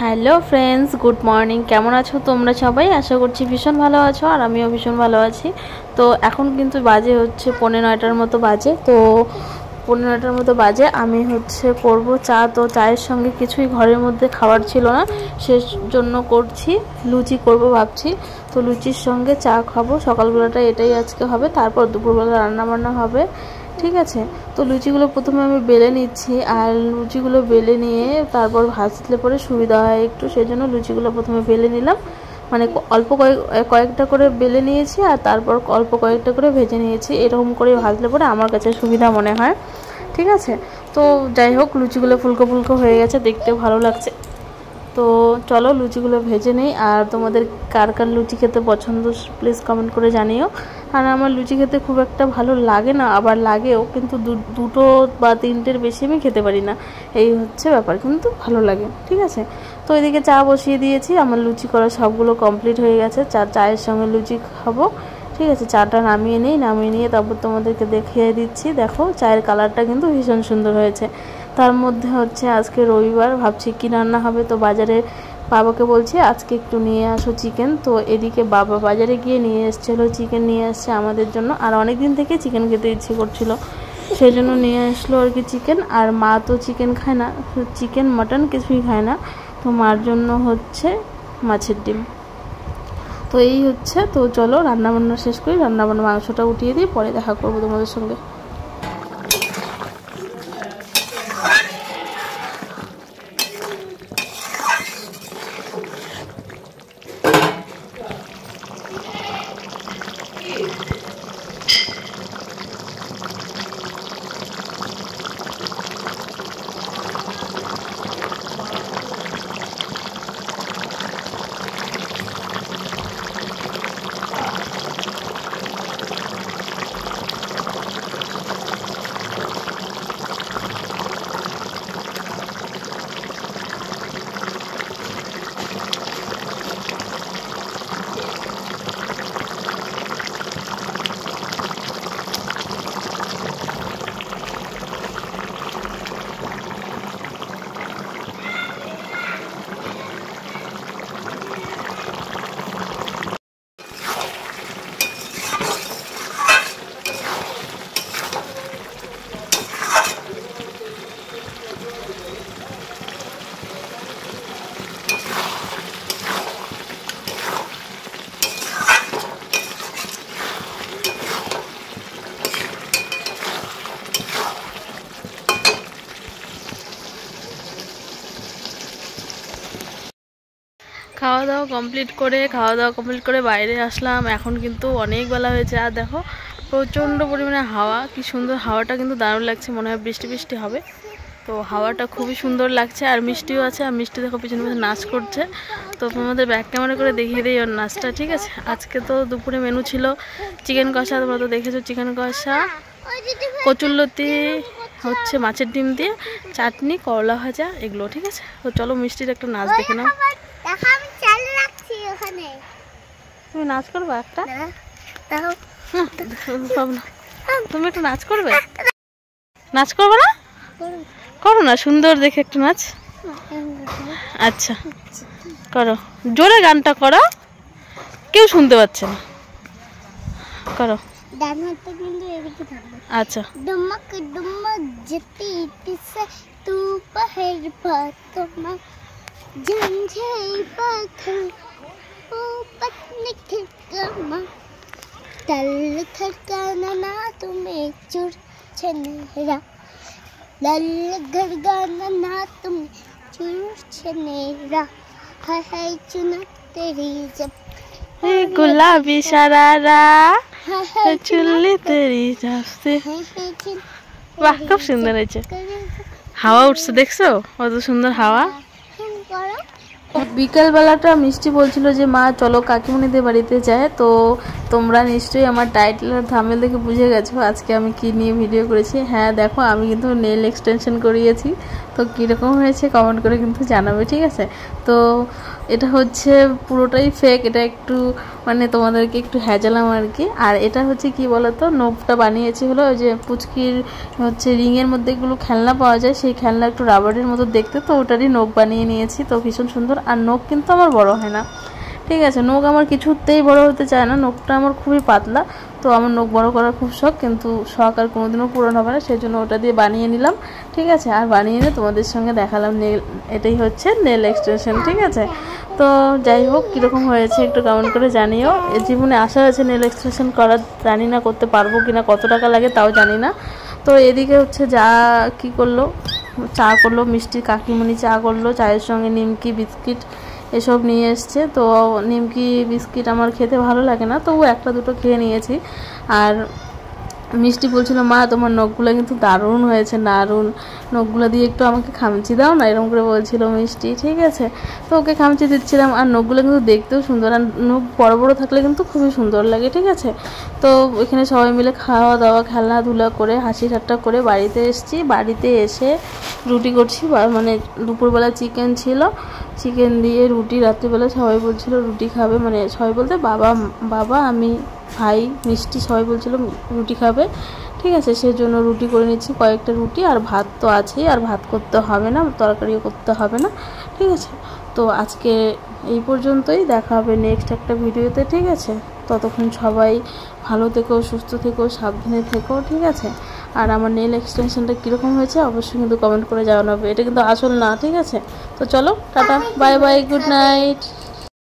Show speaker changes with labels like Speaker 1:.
Speaker 1: Hello friends, good morning. কেমন আছো তোমরা সবাই? আশা করছি ভীষণ ভালো আছো, আর আমিও ভীষণ ভালো আছি। তো এখন কিন্তু বাজে হচ্ছে 9:45 মতো বাজে। তো 9:45 মতো বাজে, আমি করব চা। তো চায়ের সঙ্গে কিছুই ঘরের মধ্যে খাবার ছিল না, সেজন্য করছি লুচি করব ভাবছি। তো লুচির সঙ্গে চা খাবো, সকালবেলাটা এটাই আজকে হবে। তারপর দুপুরবেলা রান্নাবান্না হবে, ঠিক আছে। তো লুচিগুলো প্রথমে আমি বেলে নিচ্ছি, আর লুচিগুলো বেলে নিয়ে তারপর ভাজলে পরে সুবিধা হয় একটু, সেই জন্য লুচিগুলো প্রথমে বেলে নিলাম। মানে অল্প কয়েকটা করে বেলে নিয়েছি, আর তারপর অল্প কয়েকটা করে ভেজে নিয়েছি। এরকম করে ভাজলে পরে আমার কাছে সুবিধা মনে হয়, ঠিক আছে। তো যাই হোক, লুচিগুলো ফুলকো ফুলকো হয়ে গেছে, দেখতেও ভালো লাগছে। তো চলো লুচিগুলো ভেজে নেই। আর তোমাদের কার কার লুচি খেতে পছন্দ প্লিজ কমেন্ট করে জানিও। আর আমার লুচি খেতে খুব একটা ভালো লাগে না, আবার লাগেও, কিন্তু দুটো বা তিনটের বেশি আমি খেতে পারি না, এই হচ্ছে ব্যাপার, কিন্তু ভালো লাগে, ঠিক আছে। তো এদিকে চা বসিয়ে দিয়েছি, আমার লুচি করা সবগুলো কমপ্লিট হয়ে গেছে। চায়ের সঙ্গে লুচি খাবো, ঠিক আছে। চাটা নামিয়ে নিয়ে তারপর তোমাদেরকে দেখিয়ে দিচ্ছি। দেখো চায়ের কালারটা কিন্তু ভীষণ সুন্দর হয়েছে। তার মধ্যে আজকে রবিবার, ভাবছি কি রান্না হবে। তো বাজারে বাবাকে বলছি আজকে একটু নিয়ে আসো চিকেন। তো এদিকে বাবা বাজারে গিয়ে নিয়ে এসেছিলো চিকেন, নিয়ে আসছে আমাদের জন্য। আর অনেক দিন থেকে চিকেন খেতে ইচ্ছে করছিল, সেই জন্য নিয়ে আসলো আর কি চিকেন। আর মা তো চিকেন খায় না, চিকেন মাটন কিছুই খায় না। তো মার জন্য মাছের ডিম। তো এই তো চলো রান্নাবান্না শেষ করি, রান্নাবান্না মাংসটা উঠিয়ে দিই, পরে দেখা করবো তোমাদের সঙ্গে। খাওয়া দাওয়া কমপ্লিট করে বাইরে আসলাম। এখন কিন্তু অনেক বেলা হয়েছে, আর দেখো প্রচণ্ড পরিমাণে হাওয়া, কি সুন্দর হাওয়াটা কিন্তু দারুণ লাগছে, মনে হয় বৃষ্টি বৃষ্টি হবে। তো হাওয়াটা খুবই সুন্দর লাগছে, আর মিষ্টিও আছে। আর মিষ্টি দেখো পিছনে পিছনে নাচ করছে। তো তোমাদের ব্যাক ক্যামেরা করে দেখিয়ে দিই ওর নাচটা, ঠিক আছে। আজকে তো দুপুরে মেনু ছিল চিকেন কষা, তোমরা তো দেখেছো, চিকেন কষা, কচুরলতি, মাছের ডিম দিয়ে চাটনি, করলা ভাজা, এগুলো, ঠিক আছে। তো চলো মিষ্টির একটা নাচ দেখে নাও। তুমি নাচ করবে একটা? তুমি একটু নাচ করবে? নাচ করবে না? করো না, সুন্দর দেখে একটা নাচ। আচ্ছা করো, জোরে গানটা করো, কেউ শুনতে পাচ্ছে না, করো। আচ্ছা
Speaker 2: ना तुम्हें चुर छनेरा लल गड़गाना ना तुम्हें चुर छनेरा है चुनक तेरी जब
Speaker 1: गुलाबी शरारा चुल्ली तेरी जब से। বাহ, খুব সুন্দর হয়েছে। হাওয়া উঠছে, দেখছো কত সুন্দর হাওয়া। বিকালবেলাটা মিষ্টি বলছিল যে মা চলো কাকিমণিদের বাড়িতে যায়। তো তোমরা নিশ্চয়ই আমার টাইটেল আর থাম্বনেল দেখে বুঝে গেছো আজকে আমি কি নিয়ে ভিডিও করেছি। হ্যাঁ দেখো, আমি কিন্তু নেল এক্সটেনশন করিয়েছি। তো কীরকম হয়েছে কমেন্ট করে কিন্তু জানাবে, ঠিক আছে। তো এটা হচ্ছে পুরোটাই ফেক, এটা একটু মানে তোমাদেরকে একটু হ্যাজালাম আর কি। আর এটা হচ্ছে কি বলতো, নোবটা বানিয়েছি হলো ওই যে পুচকির হচ্ছে রিংয়ের মধ্যে এগুলো খেলনা পাওয়া যায়, সেই খেলনা একটু রাবারের মতো দেখতে, তো ওটারই নোব বানিয়ে নিয়েছি। তো ভীষণ সুন্দর। আর নোব কিন্তু আমার বড় হয় না, ঠিক আছে। নখ আমার কিছুতেই বড় হতে চায় না, নখটা আমার খুবই পাতলা। তো আমার নখ বড় করার খুব শখ, কিন্তু শখ আর কোনোদিনও পূরণ হবে না, সেই জন্য ওটা দিয়ে বানিয়ে নিলাম, ঠিক আছে। আর বানিয়ে নিয়ে তোমাদের সঙ্গে দেখালাম নেল, এটাই হচ্ছে নেল এক্সটেনশন, ঠিক আছে। তো যাই হোক, কীরকম হয়েছে একটু কমেন্ট করে জানিও। জীবনে আশা আছে নেল এক্সটেনশন করার, জানি না করতে পারবো কিনা, কত টাকা লাগে তাও জানি না। তো এদিকে হচ্ছে যা কি করলো, চা করলো, মিষ্টির কাকিমণি চা করলো, চায়ের সঙ্গে নিমকি বিস্কিট এসব নিয়ে এসছে। তো নিমকি বিস্কিট আমার খেতে ভালো লাগে না, তবু একটা দুটো খেয়ে নিয়েছি। আর মিষ্টি বলছিল, মা তোমার নখগুলো কিন্তু দারুণ হয়েছে, দারুণ, নখগুলো দিয়ে একটু আমাকে খামচি দাও না, এরকম করে বলছিল মিষ্টি, ঠিক আছে। তো ওকে খামচি দিচ্ছিলাম। আর নখগুলো কিন্তু দেখতেও সুন্দর, আর নখ বড় বড় থাকলে কিন্তু খুবই সুন্দর লাগে, ঠিক আছে। তো এখানে সবাই মিলে খাওয়া দাওয়া খেলাধুলা করে হাসি ঠাট্টা করে বাড়িতে এসেছি। বাড়িতে এসে রুটি করছি, মানে দুপুরবেলা চিকেন ছিল, চিকেন দিয়ে রুটি, রাত্রিবেলা সবাই বলছিল রুটি খাবে, মানে সবাই বলতে বাবা আমি ভাই মিষ্টি সবাই বলছিল রুটি খাবে, ঠিক আছে। সেজন্য রুটি করে নিচ্ছি, কয়েকটা রুটি, আর ভাত তো আছেই, আর ভাত করতে হবে না, তরকারিও করতে হবে না, ঠিক আছে। তো আজকে এই পর্যন্তই, দেখা হবে নেক্সট একটা ভিডিওতে, ঠিক আছে। ততক্ষণ সবাই ভালো থেকো, সুস্থ থেকো, সাবধানে থেকো, ঠিক আছে। আর আমার নেল এক্সটেনশনটা কীরকম হয়েছে অবশ্যই কিন্তু কমেন্ট করে জানাবে, এটা কিন্তু আসল না, ঠিক আছে। তো চলো tata, bye bye, good night.